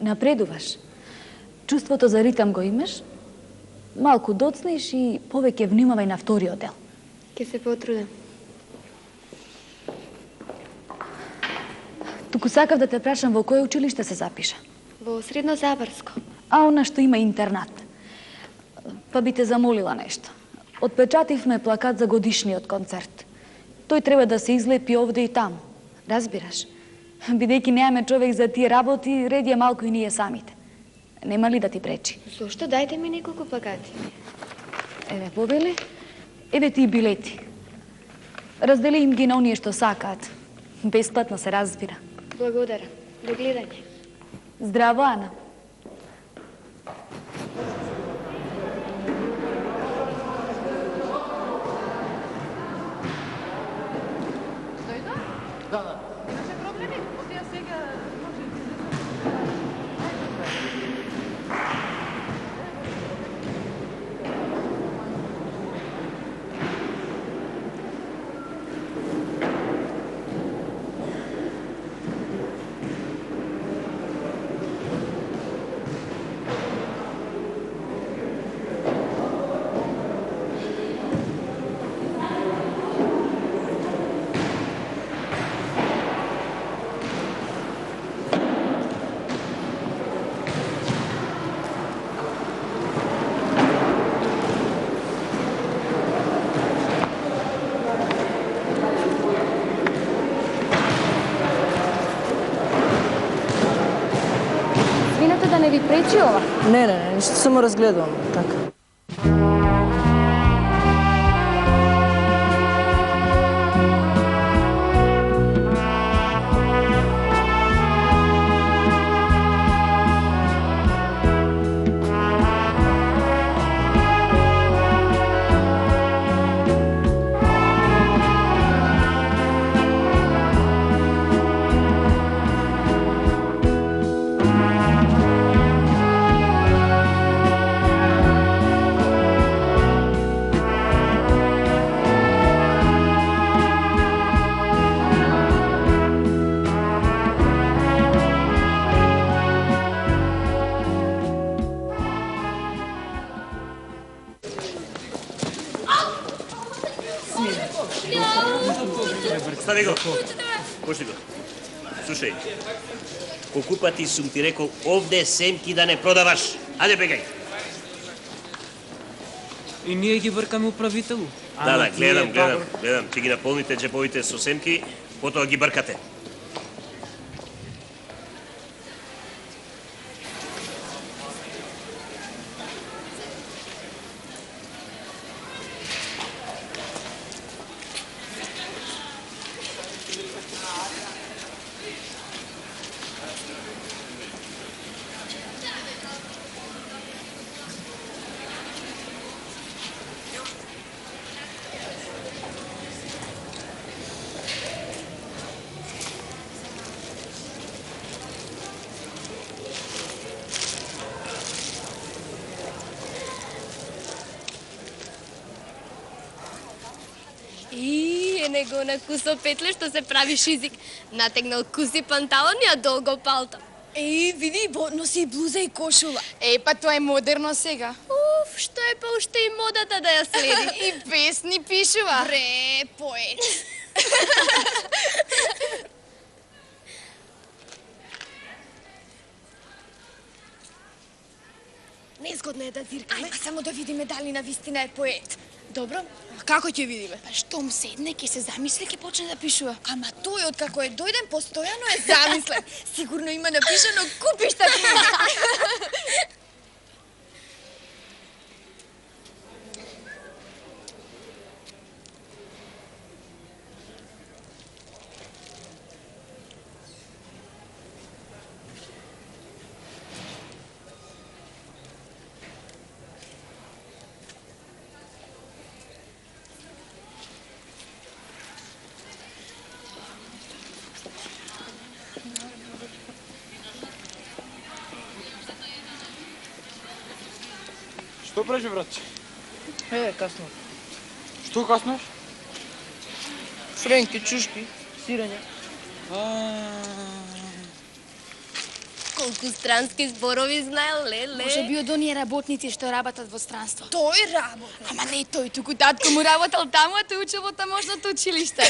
Напредуваш. Чувството за ритам го имаш, малку доцнеш и повеќе внимавај на вториот дел. Ке се потрудам. Туку сакав да те прашам во кое училиште се запиша? Во Среднозаборско. А она што има интернат. Па би те замолила нешто. Отпечативме плакат за годишниот концерт. Тој треба да се излепи овде и таму. Разбираш? Бидејќи немаме човек за тие работи, ред е малку и ние самите. Нема ли да ти пречи? Зошто? Дајте ми неколку плакати. Еве побели, еве ти билети. Раздели им ги на оние што сакаат. Бесплатно се разбира. Благодарам. До гледање. Здраво, Ана. Да не ви пречи ова? Не, ништо само разгледувам, така. Стави го. Пушти го. Слушај, колку пати сум ти рекол овде семки да не продаваш. Ајде бегај. И ние ги вркаме управителу. Да, гледам. Ти ги наполните джебовите со семки, потоа ги бркате. Него на кусо петле што се прави шизик. Натегнал куси панталони, а долго палто. Види, носи блуза и кошула. Па тоа е модерно сега. Уф, што е па уште и модата да ја следи. И песни пишува. Бре, поет. Незгодно е да зиркаме. Ајма само да видиме дали навистина е поет. Добро? Како ќе видиме? Па штом седне, ќе се замисли, ќе почне да пишува. Ама тој откако е дојден постојано е замислен. Сигурно има напишано купишта книги. Што правиш, братче? Касно. Што каснаш? Френки, чушки, сирење. колку странски зборови знае, леле. Може би од оние работници што работат во странство. Тој работа. Ама не тој, туку татко му работел таму, а тој учел во таможното училиште.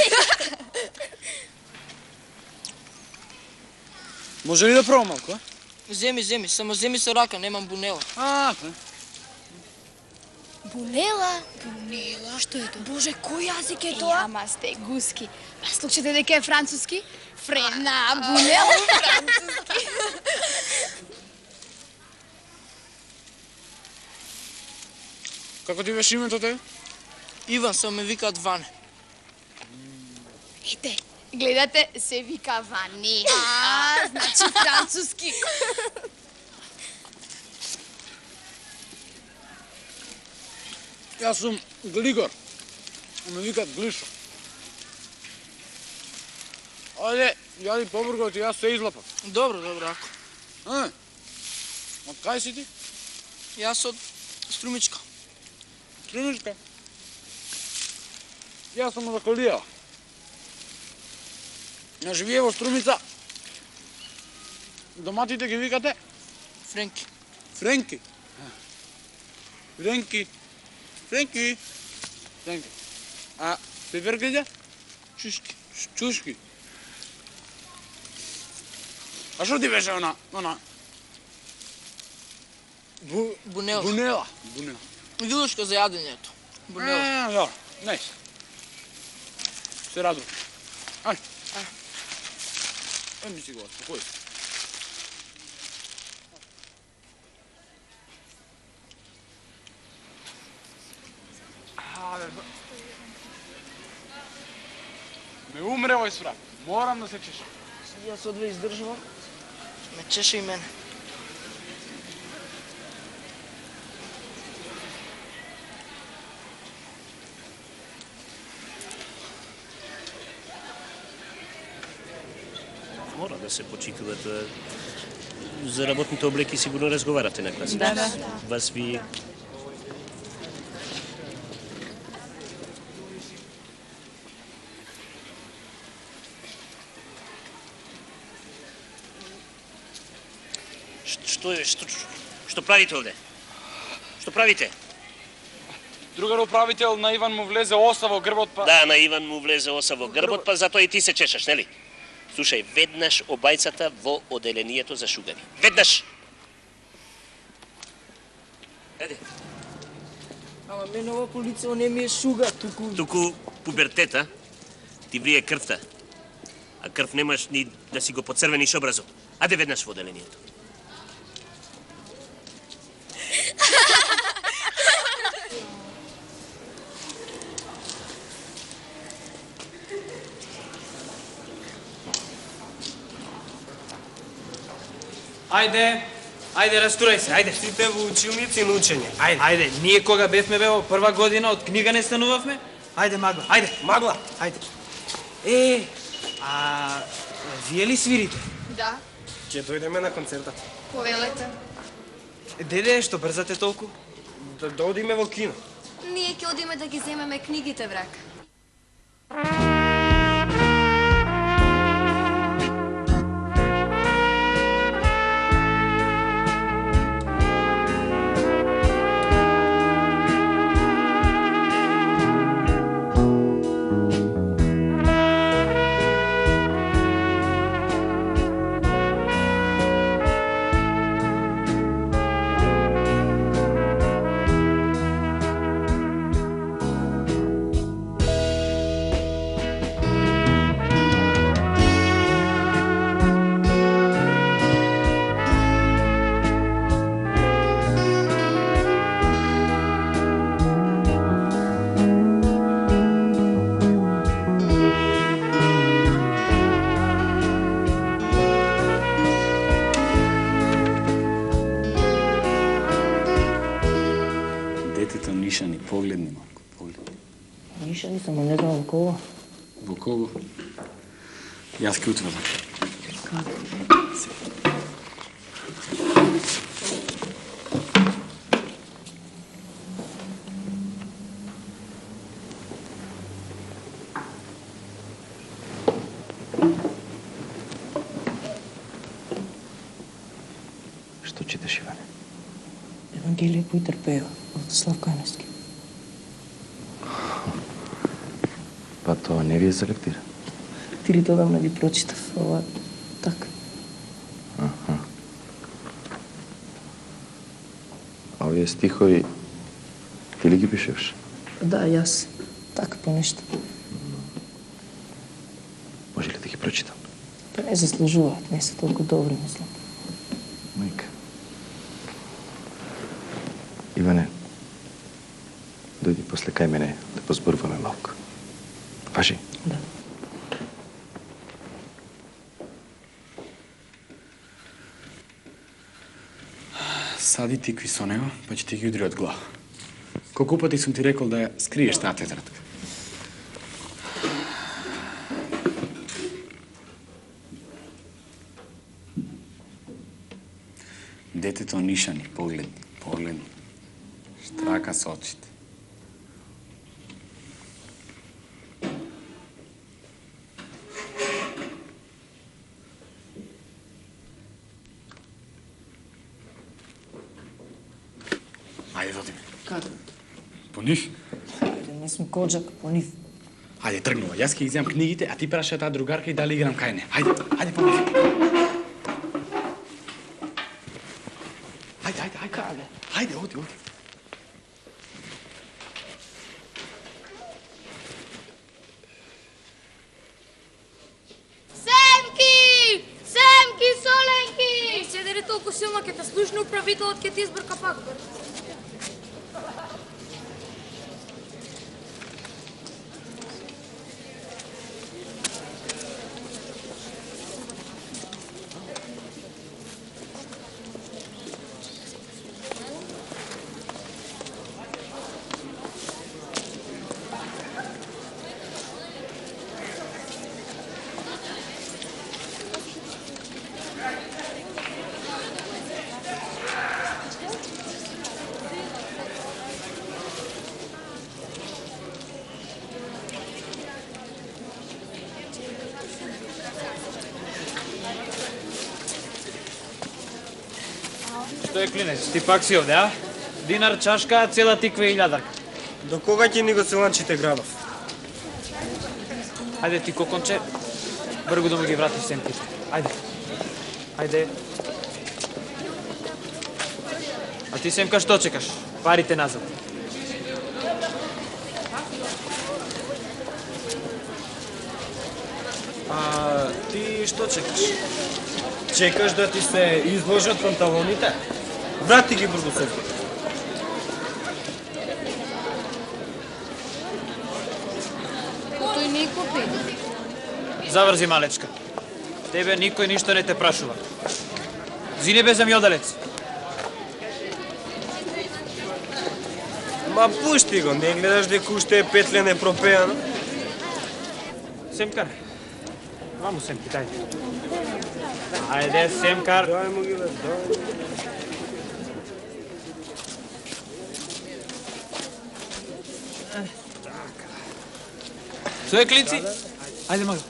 Може ли да пробам малку, а? Земи, само земи со рака, немам бунела. Бунела? Што е тоа? Боже, кој јазик е тоа? Ама сте гуски. А слушате дека е француски? Френа, бунела. Како ти беше името тебе? Иван, само ме викаат Ване. Ете, гледате, се вика Вани. Значи француски. Јас сум Глигор. Ме викаат Глишо. Ајде, јади побргот и јас се излапам. Добро, ако. Од кај си ти? Јас од Струмичка. Струмичка? Јас сум од Калијава. Ја живее во Струмица. Доматите ги викате? Френки. Френки. Френки. А пиперките? Чушки. А што ти беше она? Бунела. Бунела. Вилушка за јадењето. Бунела. Добро. Најс. Се радувам. Ај. Ми си го, спокој. Ме умре овој сврак. Морам да се чешам. Јас одве издржувам. Ме чеше и мене. Мора да се почитуват. За работните облеки сигурно разговарате на класа. Да. Вас ви... Што правите овде? Што правите? Другар управител на Иван му влезе оса во грбот, па... Да, на Иван му влезе оса во грбот, па затоа и ти се чешаш, нели? Слушај, веднаш обајцата во оделението за шугари. Веднаш! Еде. Ама мене ова полица не ми е шуга, Туку пубертета ти врие крвта. А крв немаш ни да си го поцрвениш образот. Аде веднаш во оделението. Ајде, растурај се, ајде. Сите во училници на учење. Ајде, ние кога бевме во прва година од книга не станувавме? Ајде, Магла, ајде. Магла? Ајде. Вие ли свирите? Да, Ќе дојдеме на концертот. повелете. Деде, што брзате толку? Да одиме во кино. Ние ќе одиме да ги земеме книгите, врак. Нишани, погледни малку, погледни. Нишани, само не знам во кого. Во кого? Јас ќе утврдам. чита и лепо и трпева од Славко Енески. Па тоа не ви е за лектира? Лектирите одамна ги прочитав, ова така. А овие стихови ти ли ги пишеш? Да, јас. Така по нешто. Може ли да ги прочитам? Па не заслужуваат, не се толку добри, мислам. Мајка. Иване, дојди после кај мене да позборуваме малку. Важи? Да. Сади тикви со него, па ќе ти ги удри од глава. Колку пати сум ти рекол да ја скриеш таа тетрадка? Детето нишани, погледни. Штрака со очите. Ајде, доди ми. Како? По нив? Ајде, не сум коджак, по нив. Ајде, тргнува. Јас ќе иземам книгите, а ти праша таа другарка и дали играм кај не. Ајде, по нив. Ајде, оди. Семки, соленки! Се дали толку силно ќе те слушне управителот ќе ти избрка пак. Што е, клинец? Ти пак си овде, а? Динар, чашка, цела тиква и илјадарка. До кога ќе ни го селанчите градов? Ајде ти, коконче, бргу да му ги вратиш семките. Ајде. А ти, Семка, што чекаш? Парите назад. А ти што чекаш? Чекаш да ти се изложат панталоните? Врати ги брзо се. Тој не купи. Заврзи, малечка. Тебе никој ништо не те прашува. Зини без мјодалец. Ма пушти го, не гледаш дека уште е петлене пропеано? Семкар. Ваму, Семки, дајде. Ајде, Семкар. Дај му ги, дај. Што е, клинци? Ајде, мага.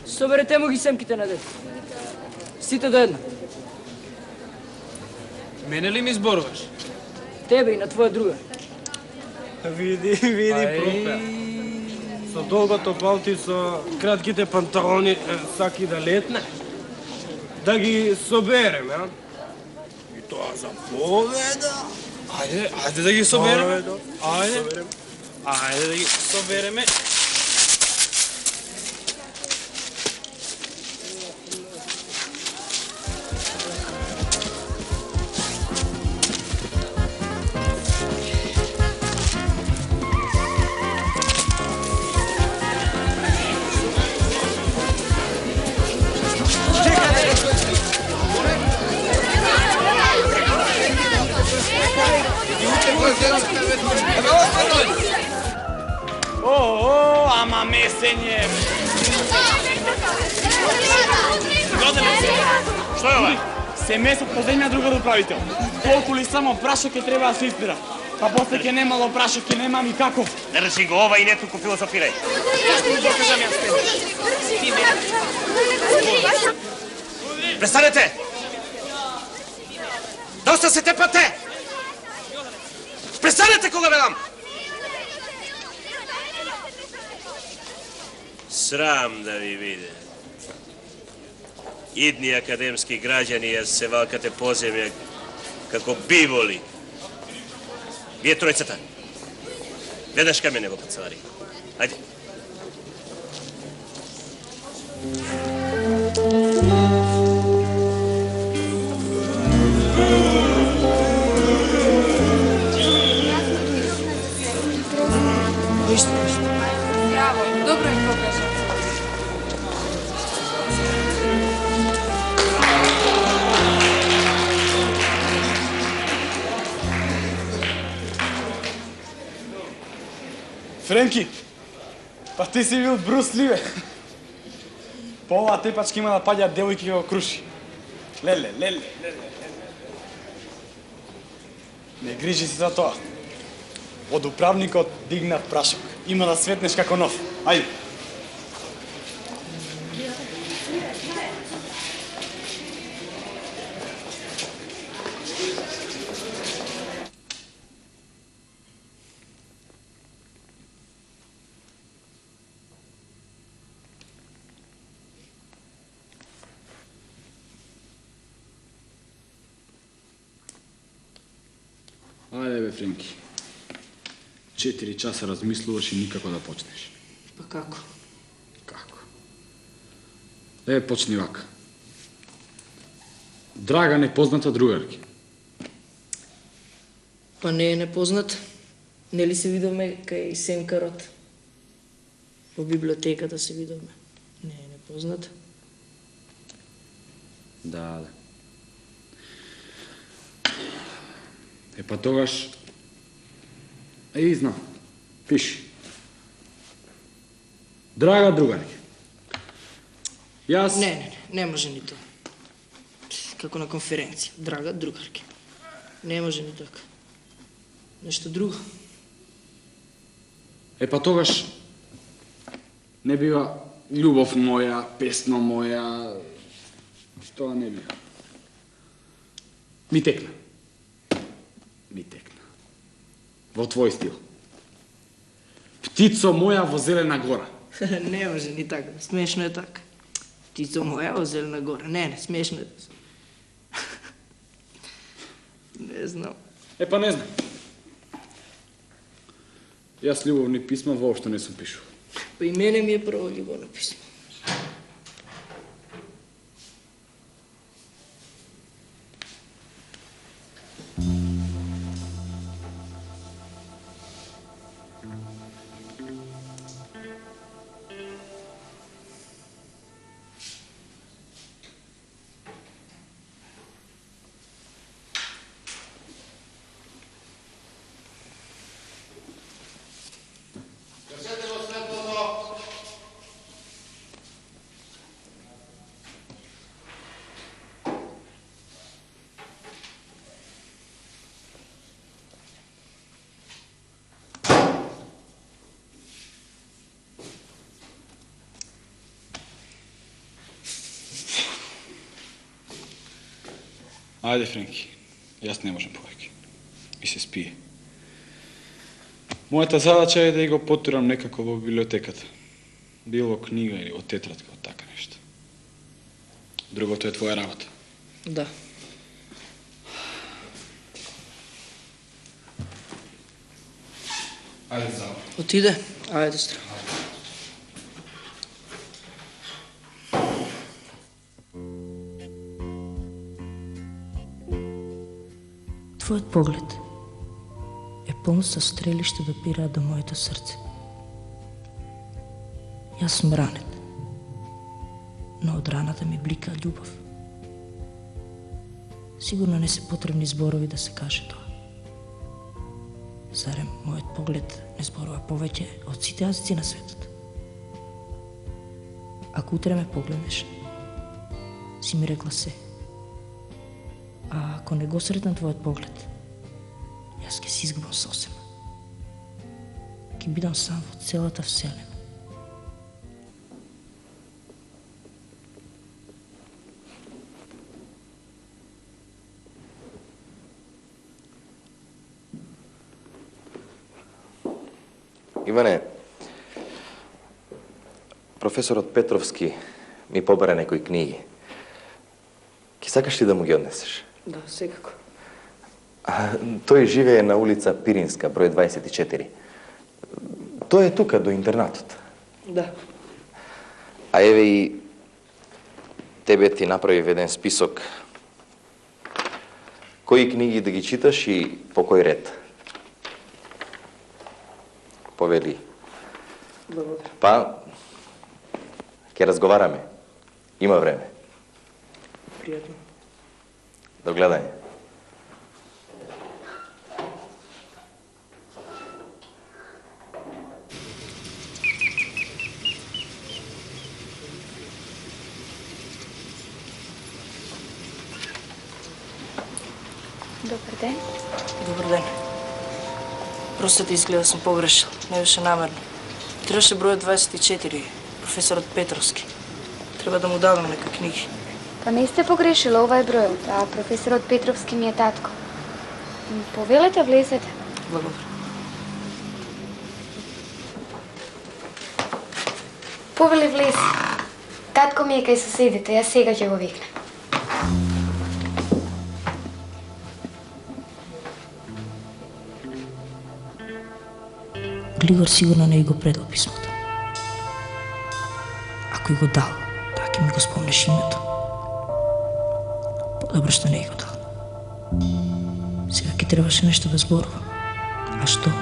Соберете му ги семките на дете. Сите до една. Мене ли ми зборуваш? Тебе и на твоја друга. Види, пропеа. Со долгото палти, со кратките панталони, саки да летне. Да ги собереме, а? И тоа за победа. Ајде да ги собереме. Ајде да ги собереме. Ама месење! Што е ова? Се месат по земја другар управител. Колку ли само прашок ќе треба да се испира. Па после ќе немало прашок, ќе немам и како. Држи го ова и не туку философирај. Што ми докажам јас тебе? Престанете! Доста се тепате! Престанете кога велам! Срам да ви виде. Идни академски граѓани ја се валкате по земја како биволи. Вие тројцата. Веднаш кај мене во канцеларија. Ајде. Браво, добро им покажа. Френки, па ти си бил Брус Ли, бе. По оваа тепачка има да паѓаат девојки како круши. Леле. Не грижи се за тоа. Од управникот дигнат прашок. Има да светнеш како нов. Ајде. Ајде бе, Френки. 4 часа размислуваш и никако да почнеш. Па како? Како? Почни вака. Драга непозната другарки. Па не е непознат. Нели се видовме кај Сенка Рот? Во библиотеката се видовме. Не е непознат. Да. Па тогаш... знам. Пиши. Драга другарки. Јас... Не може ни тоа. Како на конференција. Драга другарки. Не може ни така. Нешто друго. Па тогаш... Не бива љубов моја, песна моја... Тоа не бива. Ми текна. Во твој стил. Птицо моја во зелена гора. Не може ни така. Смешно е така. Птицо моја во зелена гора. Не, смешно е. Не знам. Па не знам. Јас љубовни писма воопшто не сум пишувал. Па и мене ми е прво љубовно писмо. Ајде, Френки. Јас не можам повеќе. И се спие. Мојата задача е да го потурам некако во библиотеката. Било книга или во тетрадка, од така нешто. Другото е твоја работа. Да. Ајде, зао. Отиде? Ајде, здраво. Твојот поглед е полн со стрелишта да пираат до моето срце. Јас сум ранет, но од раната ми блика љубов. Сигурно не се потребни зборови да се каже тоа. Зарем мојот поглед не зборува повеќе од сите јазици на светот? Ако утре ме погледнеш, си ми рекла се. А ако не го сретнам твојот поглед, јас ќе се изгубам сосема. Ќе бидам сам во целата вселена. Иване, професорот Петровски ми побара некои книги. Ки сакаш ли да му ги однесеш? Да, секако. Тој живее на улица Пиринска, број 24. Тој е тука, до интернатот. Да. А еве и тебе ти направив еден список кои книги да ги читаш и по кој ред. Повели. Благодаря. Па, ќе разговараме. Има време. Пријатно. До гледање. Добар ден. Добар ден. Простете, изгледа сум погрешил. Не беше намерно. Требаше бројот 24, професорот Петровски. Треба да му дадам нека книги. Па не сте погрешила, ова е бројот, а професорот Петровски ми е татко. Повелете, влезете. Благодаря. Повели, влез. Татко ми е кај соседите, јас сега ќе го викнем. Глигор сигурно не го предал писмото. Ако и го дал, таа ќе ми го спомнеш името. Подобро што не го дал. Сега ќе требаше нешто да зборува. А што?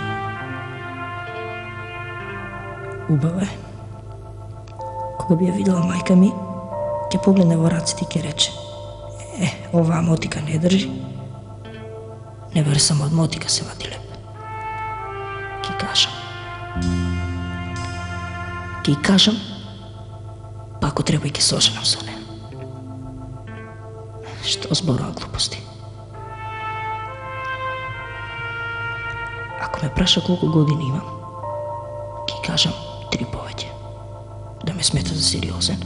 Убаво е. Кога би ја видела мајка ми, ќе погледне во раците и ќе рече: оваа мотика не држи. Не бере само од мотика се вади леп. Ќе кажам. Ќе и кажам, па ако треба и ќе се оженам со неја. Што зборува глупости? Ако ме праша колку години имам, ќе кажам 3 повеќе. Да ме смета за сериозен.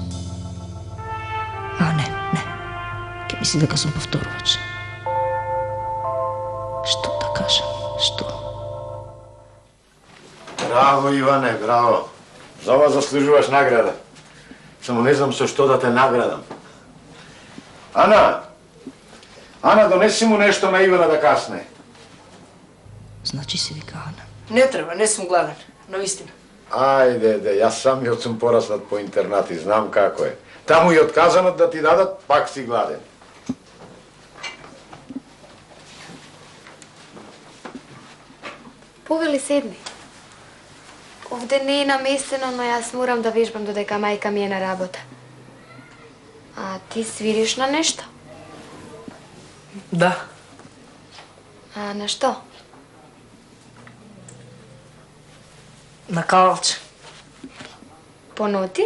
Не. Ќе мисли дека сум повторувач. Што да кажам? Што? Браво, Иване, браво. За ова заслужуваш награда. Само не знам со што да те наградам. Ана, донеси му нешто на Ивана да касне. Значи се вика Ана. Не треба, не сум гладен, но вистина. Ајде, јас самиот сум пораснат по интернат и знам како е. Таму и отказанот да ти дадат, пак си гладен. Повели, седни. Овде не е наместено, но јас морам да вежбам додека мајка ми е на работа. А ти свириш на нешто? Да. А на што? На кавалче. По ноти?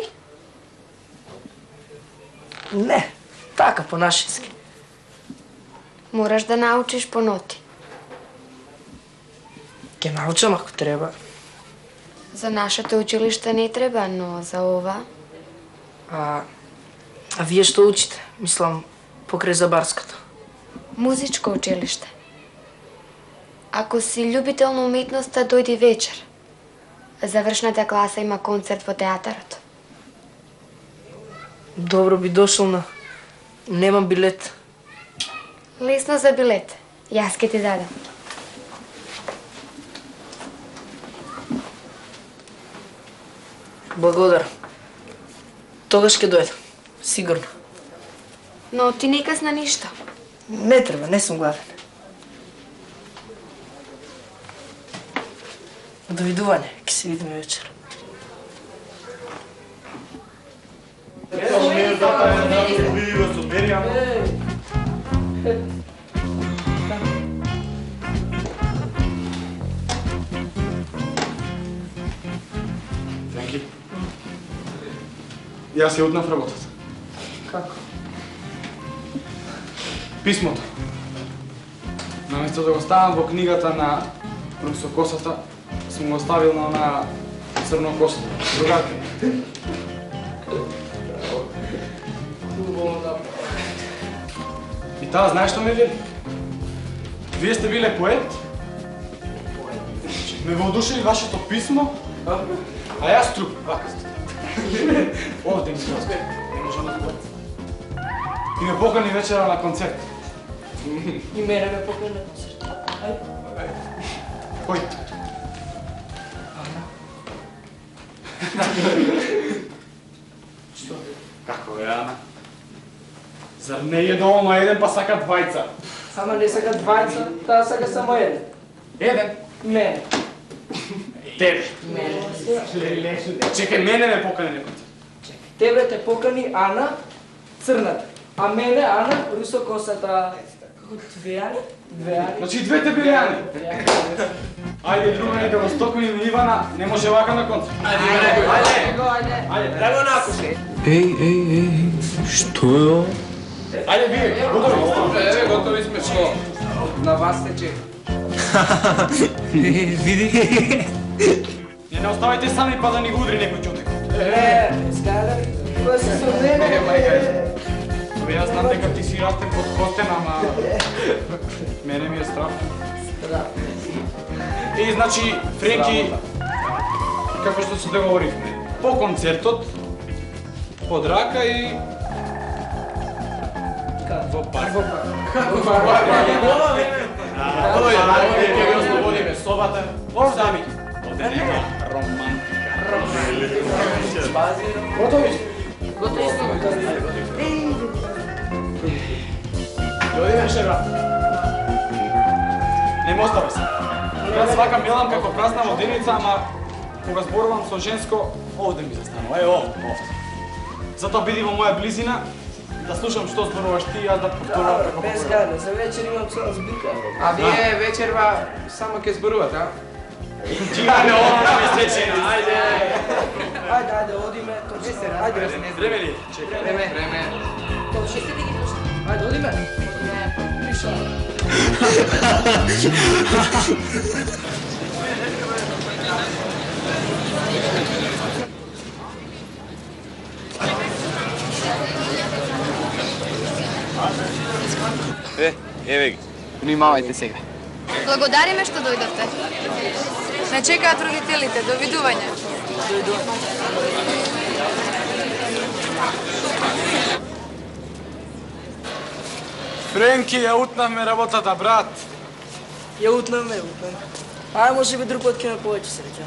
Не, така по нашински. Мораш да научиш по ноти. Ќе научам ако треба. За нашето училиште не треба, но за ова... А вие што учите? Мислам, покрај Забарското. Музичко училиште. Ако си љубител на уметноста, дојди вечер. Завршната класа има концерт во театарот. Добро би дошол, но немам билет. Лесно за билет. Јас ке ти дадам. Благодарам. Тогаш ќе дојдам. Сигурно. Но ти не касна ништо. Не треба, не сум гладен. Довидување, ќе се видиме вечер. Френки, јас ја утнав работата. Како? Писмото. Наместо да го ставам во книгата на Русокосата, сум го оставил на онаа црнокосата. Другарка. И таа знаеш што ме вели? Вие сте биле поет? Ме воодушеви вашето писмо А јас труп, вака сте. Овде ми се не може да зборец. И ме покани вечера на концерт. И мене ме покани на концерт. Кој? Што? Како е, Ана? Зар не е доволно еден, па сака двајца? Ама не сака двајца, таа сака само еден. Еден? Мене. Тебе. Мене. Чекај, мене ме покани на концерт. Тебе те покани Ана, црната. А мене Ана, русокосата... Како Двејани? Двејани. Значи двете биле Ани. Ајде, другари, во Стоколим и Ивана, не може вака на концерт. Ајде. Да го накуше. Еј, што е ово? Ајде, вие, готови сте. Еве, готови сме, што? На вас се чека. Види. Не оставајте сами па да ни го удри некој човек. Скале, кој се со мене? Јас знам дека ти си растен под костен, ама... Мене ми е страх. И, значи, Френки, како што се договоривме, по концертот, под рака и... Во парк. Како во парк? Дојде, ќе ги ослободиме собата. Сами. Овде нема романтика. Готови сте? Готови сме. Дојдеме шега. Не ме остави се. Јас свака мелам како празна воденица, ама кога зборувам со женско, овде ми застанува. Овде. Затоа биди во моја близина, да слушам што зборуваш ти и јас да повторувам како Без повторувам. гаде, за вечер имам цела збирка. А вие вечерва само ќе зборувате, а? Чигане овде месечина, ајде. Ајде, одиме. Ајде, Време ли? Чекај. Време. Ајде, одиме. Еве ги. Внимавајте сега. Благодариме што дојдовте. Не чекаат родителите. Довидување. Френки, ја утнавме работата, брат. Ја утнавме. Ај, може би друг пат ќе ме повеќе среќа.